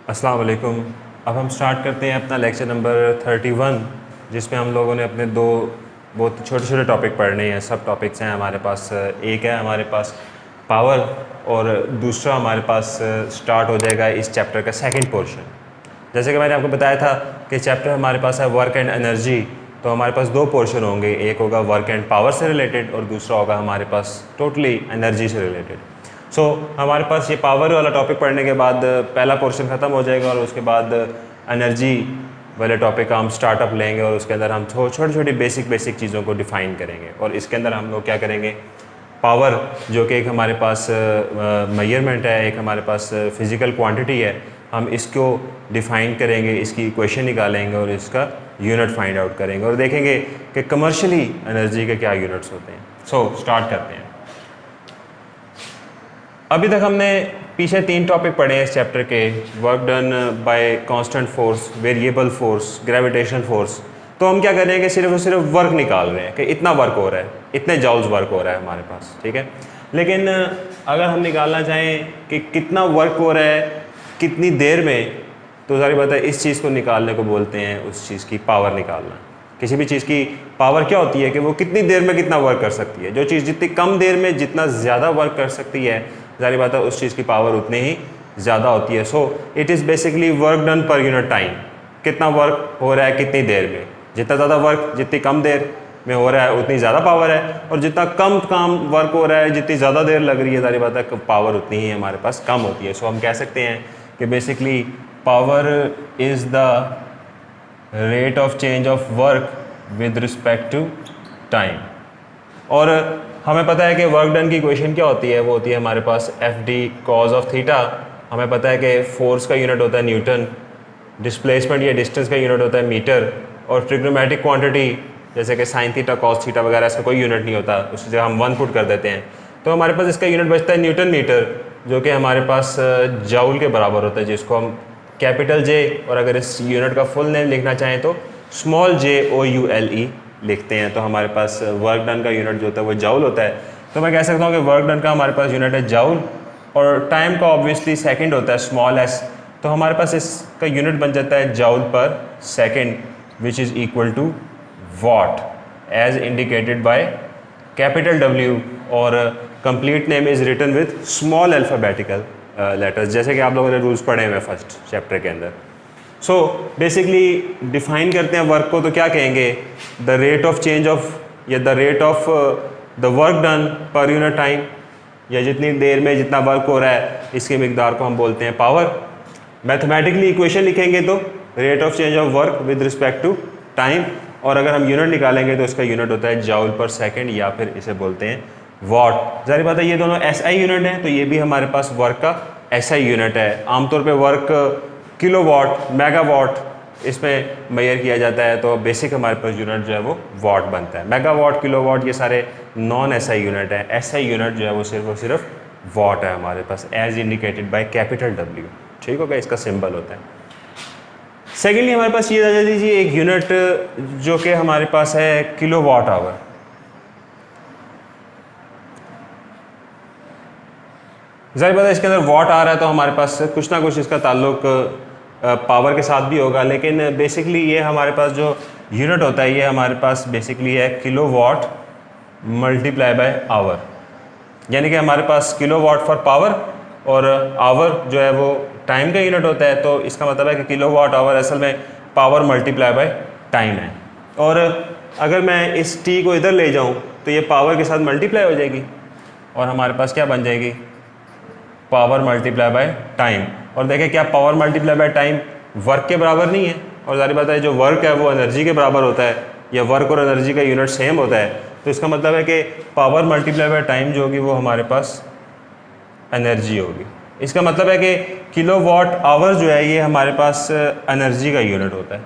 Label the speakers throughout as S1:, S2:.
S1: अस्सलाम वालेकुम। अब हम स्टार्ट करते हैं अपना लेक्चर नंबर 31, जिसमें हम लोगों ने अपने दो बहुत छोटे छोटे टॉपिक पढ़ने हैं। सब टॉपिक्स हैं हमारे पास। एक है हमारे पास पावर और दूसरा हमारे पास स्टार्ट हो जाएगा इस चैप्टर का सेकंड पोर्शन। जैसे कि मैंने आपको बताया था कि चैप्टर हमारे पास है वर्क एंड एनर्जी, तो हमारे पास दो पोर्शन होंगे। एक होगा वर्क एंड पावर से रिलेटेड और दूसरा होगा हमारे पास टोटली एनर्जी से रिलेटेड। सो हमारे पास ये पावर वाला टॉपिक पढ़ने के बाद पहला पोर्शन ख़त्म हो जाएगा और उसके बाद एनर्जी वाले टॉपिक का हम स्टार्टअप लेंगे और उसके अंदर हम छोटी छोटी बेसिक चीज़ों को डिफ़ाइन करेंगे। और इसके अंदर हम लोग क्या करेंगे, पावर जो कि एक हमारे पास मेजरमेंट है, एक हमारे पास फिज़िकल क्वांटिटी है, हम इसको डिफ़ाइन करेंगे, इसकी इक्वेशन निकालेंगे और इसका यूनिट फाइंड आउट करेंगे और देखेंगे कि कमर्शियली एनर्जी के क्या यूनिट्स होते हैं। सो स्टार्ट करते हैं। अभी तक हमने पीछे 3 टॉपिक पढ़े हैं इस चैप्टर के, work done by constant force, variable force, gravitational force. तो हम क्या कर रहे हैं कि सिर्फ और सिर्फ वर्क निकाल रहे हैं कि इतना वर्क हो रहा है, इतने जॉल्स वर्क हो रहा है हमारे पास, ठीक है। लेकिन अगर हम निकालना चाहें कि कितना वर्क हो रहा है कितनी देर में, तो सारी बात है इस चीज़ को निकालने को बोलते हैं उस चीज़ की पावर निकालना। किसी भी चीज़ की पावर क्या होती है कि वो कितनी देर में कितना वर्क कर सकती है। जो चीज़ जितनी कम देर में जितना ज़्यादा वर्क कर सकती है, जारी बात है उस चीज़ की पावर उतनी ही ज़्यादा होती है। So it is basically work done per unit time. कितना वर्क हो रहा है कितनी देर में, जितना ज़्यादा वर्क जितनी कम देर में हो रहा है उतनी ज़्यादा पावर है, और जितना कम काम वर्क हो रहा है जितनी ज़्यादा देर लग रही है, जारी बात है पावर उतनी ही हमारे पास कम होती है। सो हम कह सकते हैं कि basically power is the rate of change of work with respect to time. और हमें पता है कि वर्क डन की इक्वेशन क्या होती है, वो होती है हमारे पास F D cos of theta. हमें पता है कि फोर्स का यूनिट होता है न्यूटन, डिस्प्लेसमेंट या डिस्टेंस का यूनिट होता है मीटर, और ट्रिग्नोमेट्रिक क्वांटिटी जैसे कि साइन थीटा कॉस थीटा वगैरह इसका कोई यूनिट नहीं होता, उससे जगह हम 1 पुट कर देते हैं तो हमारे पास इसका यूनिट बचता है न्यूटन मीटर, जो कि हमारे पास जाउल के बराबर होता है, जिसको हम कैपिटल जे, और अगर इस यूनिट का फुल नेम लिखना चाहें तो स्मॉल JOULE लिखते हैं। तो हमारे पास वर्क डन का यूनिट जो होता है वो जाउल होता है। तो मैं कह सकता हूँ कि वर्क डन का हमारे पास यूनिट है जाउल, और टाइम का ऑब्वियसली सेकंड होता है स्मॉल s। तो हमारे पास इसका यूनिट बन जाता है जाउल पर second, which is equal to watt as indicated by capital W, और complete name is written with small alphabetical letters, जैसे कि आप लोगों ने रूल्स पढ़े हुए फर्स्ट चैप्टर के अंदर। सो बेसिकली डिफाइन करते हैं वर्क को, तो क्या कहेंगे, the rate of change of या the rate of the work done per unit time, या जितनी देर में जितना वर्क हो रहा है इसकी मिकदार को हम बोलते हैं पावर। मैथमेटिकली इक्वेशन लिखेंगे तो rate of change of work with respect to time, और अगर हम यूनिट निकालेंगे तो इसका यूनिट होता है जाउल पर सेकेंड, या फिर इसे बोलते हैं वॉट। जाहिर बात है ये दोनों SI यूनिट हैं, तो ये भी हमारे पास वर्क का SI यूनिट है। आमतौर पे वर्क किलोवाट मेगावाट इसमें मेजर किया जाता है, तो बेसिक हमारे पास यूनिट जो है वो वाट बनता है। मेगावाट किलोवाट ये सारे नॉन SI यूनिट है। SI यूनिट जो है वो सिर्फ वाट है हमारे पास, as indicated by capital W, ठीक हो गया, इसका सिंबल होता है। सेकेंडली हमारे पास ये आ दीजिए एक यूनिट जो कि हमारे पास है किलोवाट आवर। जाहिर बात है इसके अंदर वाट आ रहा है तो हमारे पास कुछ ना कुछ इसका ताल्लुक पावर के साथ भी होगा, लेकिन बेसिकली ये हमारे पास जो यूनिट होता है ये हमारे पास बेसिकली है किलोवाट मल्टीप्लाई बाय आवर, यानी कि हमारे पास किलोवाट फॉर पावर और आवर जो है वो टाइम का यूनिट होता है। तो इसका मतलब है कि किलोवाट आवर असल में पावर मल्टीप्लाई बाय टाइम है। और अगर मैं इस T को इधर ले जाऊँ तो ये पावर के साथ मल्टीप्लाई हो जाएगी और हमारे पास क्या बन जाएगी, पावर मल्टीप्लाई बाय टाइम। और देखें क्या power multiply by time work के बराबर नहीं है, और जारी बात है जो वर्क है वो एनर्जी के बराबर होता है, या वर्क और एनर्जी का यूनिट सेम होता है। तो इसका मतलब है कि पावर मल्टीप्लाई बाय टाइम जो होगी वो हमारे पास एनर्जी होगी। इसका मतलब है कि किलोवाट आवर जो है ये हमारे पास एनर्जी का यूनिट होता है।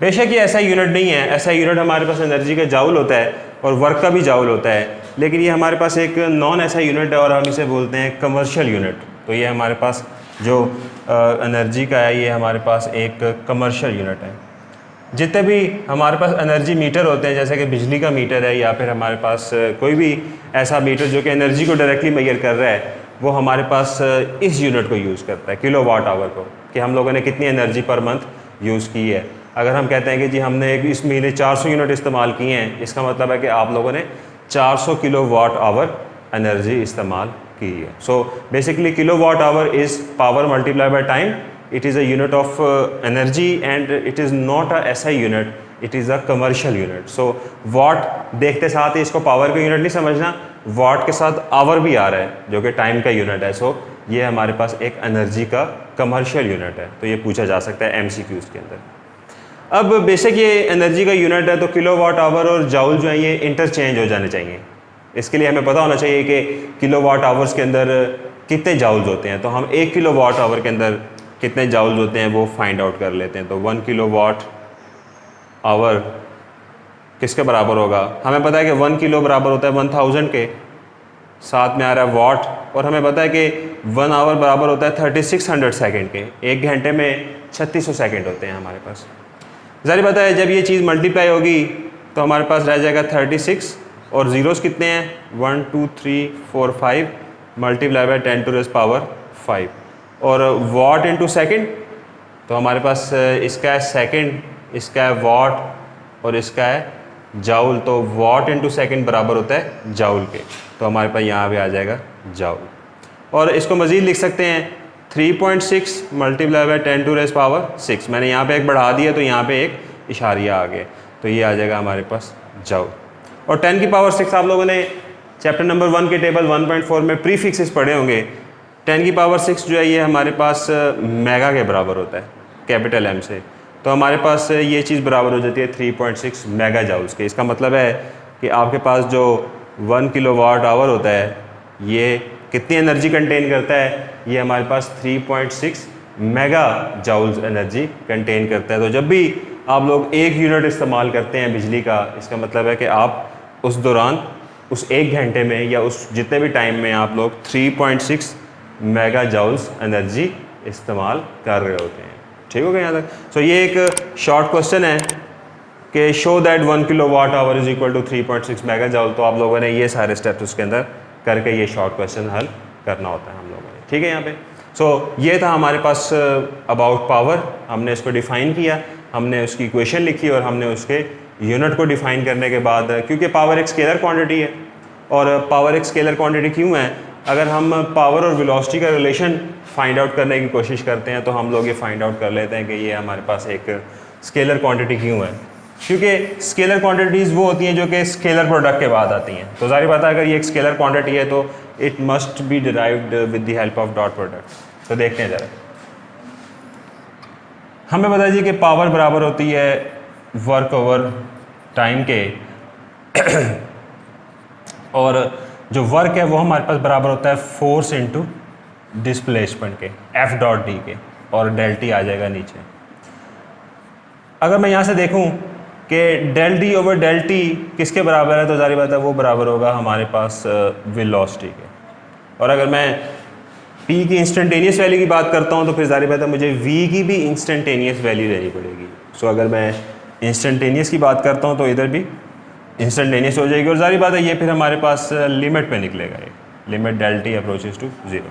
S1: बेशक ये ऐसा यूनिट नहीं है, ऐसा यूनिट हमारे पास एनर्जी का जाउल होता है और वर्क का भी जाउल होता है, लेकिन ये हमारे पास एक नॉन ऐसा यूनिट है और हम इसे बोलते हैं कमर्शियल यूनिट। तो ये हमारे पास जो एनर्जी का है ये हमारे पास एक कमर्शियल यूनिट है। जितने भी हमारे पास एनर्जी मीटर होते हैं, जैसे कि बिजली का मीटर है या फिर हमारे पास कोई भी ऐसा मीटर जो कि एनर्जी को डायरेक्टली मेजर कर रहा है, वो हमारे पास इस यूनिट को यूज़ करता है, किलो वाट आवर को, कि हम लोगों ने कितनी एनर्जी पर मंथ यूज़ की है। अगर हम कहते हैं कि जी हमने इस महीने 400 यूनिट इस्तेमाल किए हैं, इसका मतलब है कि आप लोगों ने 400 किलो वाट आवर एनर्जी इस्तेमाल की है। So basically kilowatt hour is power multiply by time, it is a unit of energy and it is not a SI unit, it is a commercial unit. So watt देखते साथ ही इसको power का unit नहीं समझना, वाट के साथ our भी आ रहा है जो कि टाइम का यूनिट है। सो ये हमारे पास एक एनर्जी का कमर्शियल यूनिट है, तो ये पूछा जा सकता है एमसीक्यूज़ के अंदर। अब बेसिक ये एनर्जी का यूनिट है, तो किलो वाट आवर और जाउल जो है ये इंटरचेंज हो जाने चाहिए। इसके लिए हमें पता होना चाहिए कि किलो वाट आवर्स के अंदर कितने जाउल्स होते हैं, तो हम 1 किलो वाट आवर के अंदर कितने जाउल्स होते हैं वो फाइंड आउट कर लेते हैं। तो 1 किलो वाट आवर किसके बराबर होगा, हमें पता है कि 1 किलो बराबर होता है 1000 के, साथ में आ रहा है वाट, और हमें पता है कि 1 आवर बराबर होता है 3600 सेकंड के, 1 घंटे में 3600 सेकंड होते हैं हमारे पास। ज़ाहिर बात है जब ये चीज़ मल्टीप्लाई होगी तो हमारे पास रह जाएगा 36, और ज़ीरोज़ कितने हैं 1 2 3 4 5 multiply by 10 to raise power 5, और वाट इनटू सेकंड, तो हमारे पास इसका है सेकंड, इसका है वाट और इसका है जाउल, तो वाट इनटू सेकंड बराबर होता है जाउल के, तो हमारे पास यहाँ पे आ जाएगा जाउल। और इसको मज़ीद लिख सकते हैं 3.6 multiply by 10 to raise power 6, मैंने यहाँ पे एक बढ़ा दिया तो यहाँ पे एक इशारिया आ गया, तो ये आ जाएगा हमारे पास जाउल। और 10 की पावर 6 आप लोगों ने चैप्टर नंबर 1 के टेबल 1.4 में प्रीफिक्सेस पढ़े होंगे। 10 की पावर 6 जो है ये हमारे पास मेगा के बराबर होता है, कैपिटल एम से, तो हमारे पास ये चीज़ बराबर हो जाती है 3.6 मेगा जाउल्स के। इसका मतलब है कि आपके पास जो 1 किलो वाट आवर होता है ये कितनी एनर्जी कंटेन करता है, ये हमारे पास 3.6 मेगा जाउल्स एनर्जी कंटेन करता है। तो जब भी आप लोग 1 यूनिट इस्तेमाल करते हैं बिजली का, इसका मतलब है कि आप उस दौरान उस 1 घंटे में या उस जितने भी टाइम में आप लोग 3.6 मेगा जाउल्स एनर्जी इस्तेमाल कर रहे होते हैं। ठीक हो गया यहाँ तक। सो ये एक शॉर्ट क्वेश्चन है कि show that 1 kilowatt hour is equal to 3.6 megajoule, तो आप लोगों ने ये सारे स्टेप्स उसके अंदर करके ये शॉर्ट क्वेश्चन हल करना होता है हम लोगों ने। ठीक है यहाँ पे। सो ये था हमारे पास अबाउट पावर, हमने इसको डिफ़ाइन किया, हमने उसकी इक्वेशन लिखी और हमने उसके यूनिट को डिफ़ाइन करने के बाद, क्योंकि पावर एक स्केलर क्वांटिटी है, और पावर एक स्केलर क्वांटिटी क्यों है, अगर हम पावर और वेलोसिटी का रिलेशन फाइंड आउट करने की कोशिश करते हैं तो हम लोग ये फाइंड आउट कर लेते हैं कि ये हमारे पास एक स्केलर क्वांटिटी क्यों है, क्योंकि स्केलर क्वांटिटीज़ वो होती हैं जो कि स्केलर प्रोडक्ट के बाद आती हैं। तो ज़ाहिर बात है अगर ये एक स्केलर क्वांटिटी है तो it must be derived with the help of dot product. तो देखते हैं ज़रा, हमें बता दीजिए कि पावर बराबर होती है वर्क ओवर टाइम के और जो वर्क है वो हमारे पास बराबर होता है फोर्स इनटू डिस्प्लेसमेंट के, एफ डॉट डी के, और डेल टी आ जाएगा नीचे। अगर मैं यहाँ से देखूँ कि del d over del t किसके बराबर है, तो ज़ाहिर बात है वो बराबर होगा हमारे पास वेलोसिटी के। और अगर मैं पी की इंस्टेंटेनियस वैल्यू की बात करता हूँ तो फिर ज़ाहिर बात है मुझे वी की भी इंस्टेंटेनियस वैल्यू लेनी पड़ेगी। सो अगर मैं इंस्टेंटेनियस की बात करता हूँ तो इधर भी इंस्टेंटेनियस हो जाएगी, और ज़ाहिर बात है ये फिर हमारे पास लिमिट पे निकलेगा, ये limit del t approaches to 0।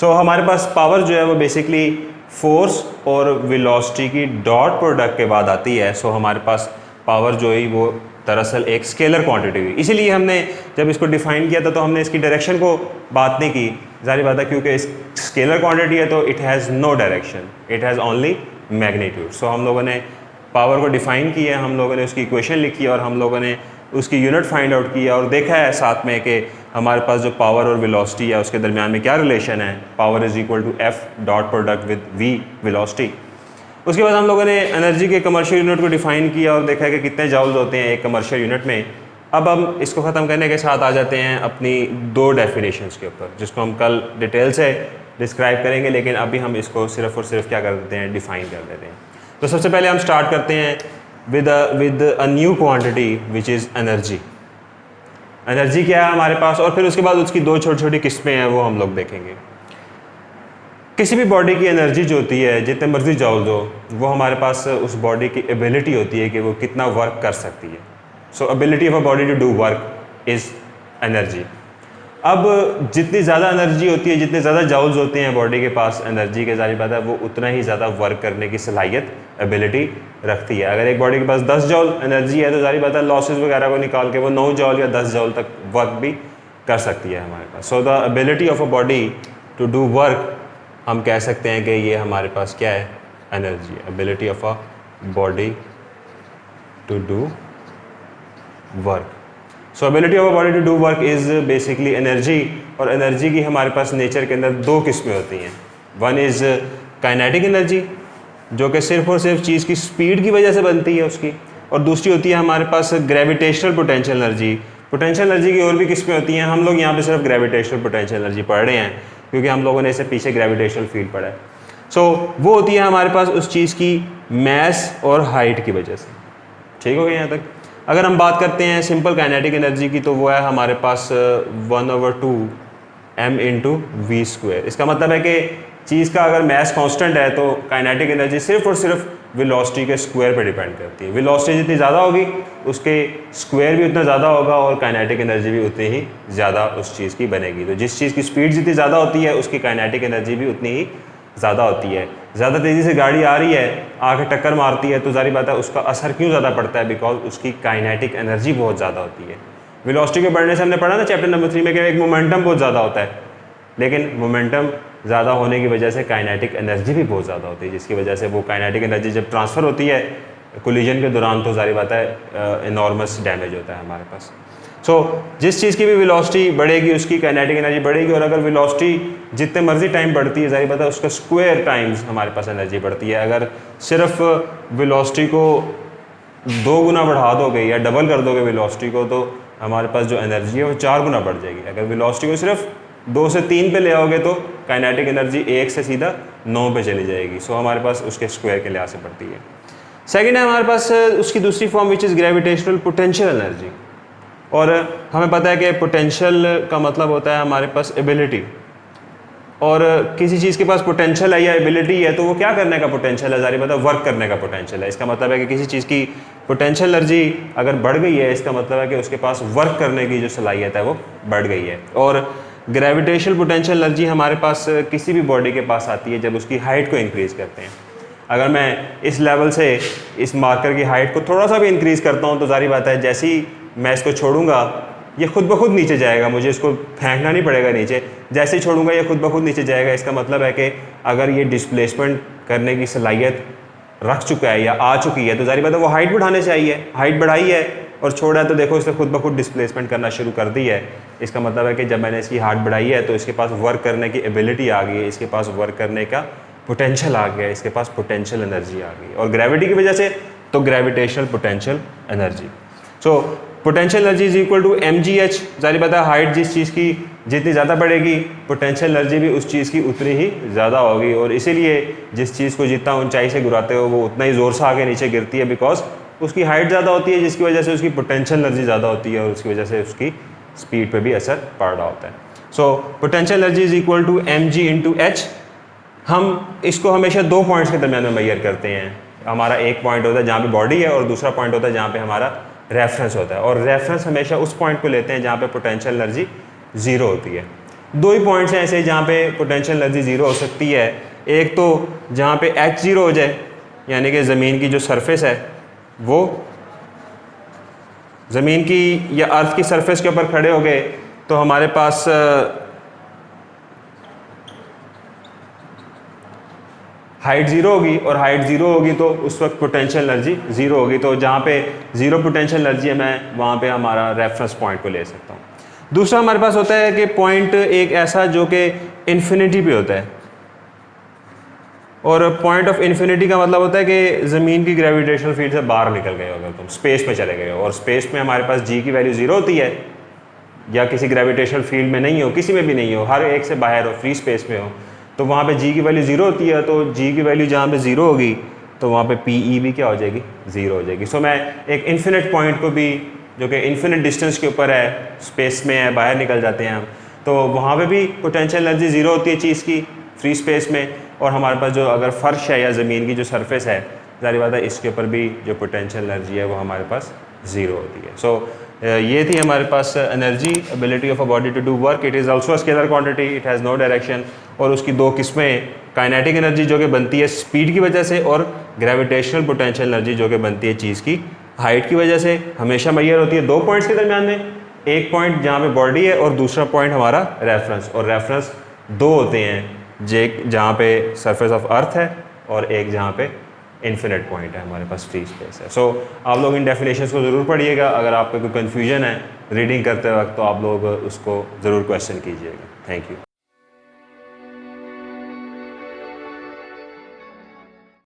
S1: So हमारे पास पावर जो है वो बेसिकली फोर्स और वेलोसिटी की डॉट प्रोडक्ट के बाद आती है। सो हमारे पास पावर जो है वो दरअसल एक स्केलर क्वांटिटी हुई, इसीलिए हमने जब इसको डिफाइन किया था तो हमने इसकी डायरेक्शन को बात नहीं की। ज़ाहिर बात है क्योंकि स्केलर क्वांटिटी है तो it has no direction, it has only magnitude. So हम लोगों ने पावर को डिफ़ाइन किया, हम लोगों ने उसकी इक्वेशन लिखी और हम लोगों ने उसकी यूनिट फाइंड आउट किया और देखा है साथ में कि हमारे पास जो पावर और वेलोसिटी है उसके दरमियान में क्या रिलेशन है, power is equal to F dot product with v velocity. उसके बाद हम लोगों ने एनर्जी के कमर्शियल यूनिट को डिफ़ाइन किया और देखा है कि कितने जाउल्स होते हैं एक कमर्शियल यूनिट में। अब हम इसको ख़त्म करने के साथ आ जाते हैं अपनी 2 डेफिनेशंस के ऊपर, जिसको हम कल डिटेल से डिस्क्राइब करेंगे, लेकिन अभी हम इसको सिर्फ और सिर्फ क्या कर देते हैं, डिफ़ाइन कर देते हैं। तो सबसे पहले हम स्टार्ट करते हैं with a new quantity which is energy. Energy क्या है हमारे पास, और फिर उसके बाद उसकी 2 छोटी छोटी किस्में हैं वो हम लोग देखेंगे। किसी भी बॉडी की एनर्जी जो होती है, जितने मर्जी जाउल्स हो, वो हमारे पास उस बॉडी की एबिलिटी होती है कि वो कितना वर्क कर सकती है। So ability of a body to do work is energy. अब जितनी ज़्यादा एनर्जी होती है, जितने ज़्यादा जाउल्स होते हैं बॉडी के पास एनर्जी के, जारी बात है वो उतना ही ज़्यादा वर्क करने की सलाहियत एबिलिटी रखती है। अगर एक बॉडी के पास 10 जॉल एनर्जी है तो जारी बात है लॉसेस वगैरह को निकाल के वो 9 जॉल या 10 जॉल तक वर्क भी कर सकती है हमारे पास। So the ability of a body to do work, हम कह सकते हैं कि ये हमारे पास क्या है, energy. Ability of a body to do work. So ability of a body to do work is basically energy. और एनर्जी की हमारे पास नेचर के अंदर दो किस्में होती हैं। वन इज़ काइनेटिक एनर्जी, जो कि सिर्फ और सिर्फ चीज़ की स्पीड की वजह से बनती है उसकी, और दूसरी होती है हमारे पास gravitational potential energy. Potential energy की और भी किस्में होती हैं, हम लोग यहाँ पे सिर्फ ग्रेविटेशनल पोटेंशियल एनर्जी पढ़ रहे हैं क्योंकि हम लोगों ने इससे पीछे ग्रेविटेशनल फील्ड पढ़ा है। सो वो होती है हमारे पास उस चीज़ की मैस और हाइट की वजह से। ठीक हो गया यहाँ तक। अगर हम बात करते हैं सिंपल काइनेटिक एनर्जी की, तो वो है हमारे पास 1/2 m × v²। इसका मतलब है कि चीज़ का अगर मैस कांस्टेंट है तो काइनेटिक एनर्जी सिर्फ और सिर्फ वेलोसिटी के स्क्वायर पे डिपेंड करती है। वेलोसिटी जितनी ज़्यादा होगी उसके स्क्वायर भी उतना ज़्यादा होगा और काइनेटिक एनर्जी भी उतनी ही ज़्यादा उस चीज़ की बनेगी। तो जिस चीज़ की स्पीड जितनी ज़्यादा होती है उसकी काइनेटिक एनर्जी भी उतनी ही ज़्यादा होती है। ज़्यादा तेज़ी से गाड़ी आ रही है, आके टक्कर मारती है, तो जारी बात है उसका असर क्यों ज़्यादा पड़ता है, बिकॉज उसकी काइनेटिक एनर्जी बहुत ज़्यादा होती है। वेलोसिटी के बढ़ने से हमने पढ़ा ना चैप्टर नंबर 3 में कि एक मोमेंटम बहुत ज़्यादा होता है, लेकिन मोमेंटम ज़्यादा होने की वजह से काइनेटिक एनर्जी भी बहुत ज़्यादा होती है, जिसकी वजह से वो काइनेटिक एनर्जी जब ट्रांसफ़र होती है कोलिजन के दौरान तो जारी बात है इनॉर्मस डैमेज होता है हमारे पास। सो जिस चीज़ की भी वेलोसिटी बढ़ेगी उसकी काइनेटिक एनर्जी बढ़ेगी, और अगर वेलोसिटी जितने मर्जी टाइम बढ़ती है जारी बात है उसका स्क्वायर टाइम्स हमारे पास एनर्जी बढ़ती है। अगर सिर्फ वेलोसिटी को 2 गुना बढ़ा दोगे या डबल कर दोगे वेलोसिटी को, तो हमारे पास जो एनर्जी है वो 4 गुना बढ़ जाएगी। अगर वेलोसिटी को सिर्फ 2 से 3 पे ले आओगे तो काइनेटिक एनर्जी 1 से सीधा 9 पे चली जाएगी। सो हमारे पास उसके स्क्वायर के लिहाज से बढ़ती है। सेकेंड है हमारे पास उसकी दूसरी form which is gravitational potential energy. और हमें पता है कि पोटेंशियल का मतलब होता है हमारे पास एबिलिटी, और किसी चीज़ के पास पोटेंशियल है या एबिलिटी है तो वो क्या करने का पोटेंशियल है, जारी बात है वर्क करने का पोटेंशियल है। इसका मतलब है कि किसी चीज़ की पोटेंशियल एनर्जी अगर बढ़ गई है, इसका मतलब है कि उसके पास वर्क करने की जो सलाहियत है वो बढ़ गई है। और ग्रेविटेशनल पोटेंशियल एनर्जी हमारे पास किसी भी बॉडी के पास आती है जब उसकी हाइट को इंक्रीज़ करते हैं। अगर मैं इस लेवल से इस मार्कर की हाइट को थोड़ा सा भी इंक्रीज़ करता हूँ तो जारी बात है जैसे ही मैं इसको छोड़ूंगा ये खुद ब खुद नीचे जाएगा, मुझे इसको फेंकना नहीं पड़ेगा नीचे। जैसे ही छोड़ूंगा ये खुद ब खुद नीचे जाएगा। इसका मतलब है कि अगर ये डिस्प्लेसमेंट करने की सलाहियत रख चुका है या आ चुकी है तो जारी बात है वो हाइट बढ़ाने से आई है, हाइट बढ़ाई है और छोड़ा है तो देखो इसने खुद ब खुद डिस्प्लेसमेंट करना शुरू कर दी है। इसका मतलब है कि जब मैंने इसकी हाइट बढ़ाई है तो इसके पास वर्क करने की एबिलिटी आ गई है, इसके पास वर्क करने का पोटेंशियल आ गया, इसके पास पोटेंशियल एनर्जी आ गई। और ग्रेविटी की वजह से तो gravitational potential energy. So potential energy is equal to mgh। जारी बात है हाइट जिस चीज़ की जितनी ज़्यादा बढ़ेगी पोटेंशियल एनर्जी भी उस चीज़ की उतनी ही ज़्यादा होगी। और इसीलिए जिस चीज़ को जितना ऊंचाई से गिराते हो वो उतना ही ज़ोर से आगे नीचे गिरती है, बिकॉज उसकी हाइट ज़्यादा होती है, जिसकी वजह से उसकी पोटेंशियल एनर्जी ज़्यादा होती है और उसकी वजह से उसकी स्पीड पर भी असर पड़ रहा होता है। So potential energy is equal to mg × h। हम इसको हमेशा 2 पॉइंट्स के दरमियान में मेजर करते हैं। हमारा एक पॉइंट होता है जहाँ पे बॉडी है और दूसरा पॉइंट होता है जहाँ पे हमारा रेफरेंस होता है। और रेफरेंस हमेशा उस पॉइंट को लेते हैं जहाँ पे पोटेंशियल एनर्जी 0 होती है। 2 ही पॉइंट्स हैं ऐसे जहाँ पे पोटेंशियल एनर्जी 0 हो सकती है। एक तो जहाँ पे h 0 हो जाए, यानी कि ज़मीन की जो सरफेस है वो ज़मीन की या अर्थ की सरफेस के ऊपर खड़े हो गए तो हमारे पास हाइट 0 होगी, और हाइट 0 होगी तो उस वक्त पोटेंशियल एनर्जी 0 होगी। तो जहाँ पे 0 पोटेंशियल एनर्जी है मैं वहाँ पे हमारा रेफरेंस पॉइंट को ले सकता हूँ। दूसरा हमारे पास होता है कि पॉइंट एक ऐसा जो कि इन्फिनिटी पे होता है, और पॉइंट ऑफ इन्फिनिटी का मतलब होता है कि ज़मीन की ग्रेविटेशनल फील्ड से बाहर निकल गए हो, अगर तुम स्पेस में चले गए हो और स्पेस में हमारे पास जी की वैल्यू 0 होती है, या किसी ग्रेविटेशनल फील्ड में नहीं हो, किसी में भी नहीं हो, हर एक से बाहर हो, फ्री स्पेस में हो, तो वहाँ पे जी की वैल्यू 0 होती है। तो जी की वैल्यू जहाँ पे 0 होगी तो वहाँ पे पी ई भी क्या हो जाएगी, 0 हो जाएगी। सो मैं एक इन्फिनिट पॉइंट को भी, जो कि इन्फिनिट डिस्टेंस के ऊपर है, स्पेस में है, बाहर निकल जाते हैं हम, तो वहाँ पे भी पोटेंशियल एनर्जी 0 होती है चीज़ की फ्री स्पेस में। और हमारे पास जो अगर फ़र्श है या ज़मीन की जो सरफेस है, जारी बात है इसके ऊपर भी जो पोटेंशियल एनर्जी है वो हमारे पास 0 होती है। सो ये थी हमारे पास energy, ability of a body to do work. It is also scalar quantity, it has no direction. और उसकी दो किस्में, काइनेटिक एनर्जी जो कि बनती है स्पीड की वजह से, और ग्रेविटेशनल पोटेंशियल एनर्जी जो कि बनती है चीज़ की हाइट की वजह से। हमेशा मैयर होती है दो पॉइंट्स के दरमियान में, एक पॉइंट जहाँ पे बॉडी है और दूसरा पॉइंट हमारा रेफरेंस। और रेफरेंस दो होते हैं, एक जहाँ पे सरफेस ऑफ अर्थ है और एक जहाँ पे इन्फिनिट पॉइंट है, हमारे पास फ्री स्पेस है। सो आप लोग इन डेफिनेशंस को ज़रूर पढ़िएगा। अगर आपको कोई कन्फ्यूजन है रीडिंग करते वक्त तो आप लोग उसको ज़रूर क्वेश्चन कीजिएगा। Thank you.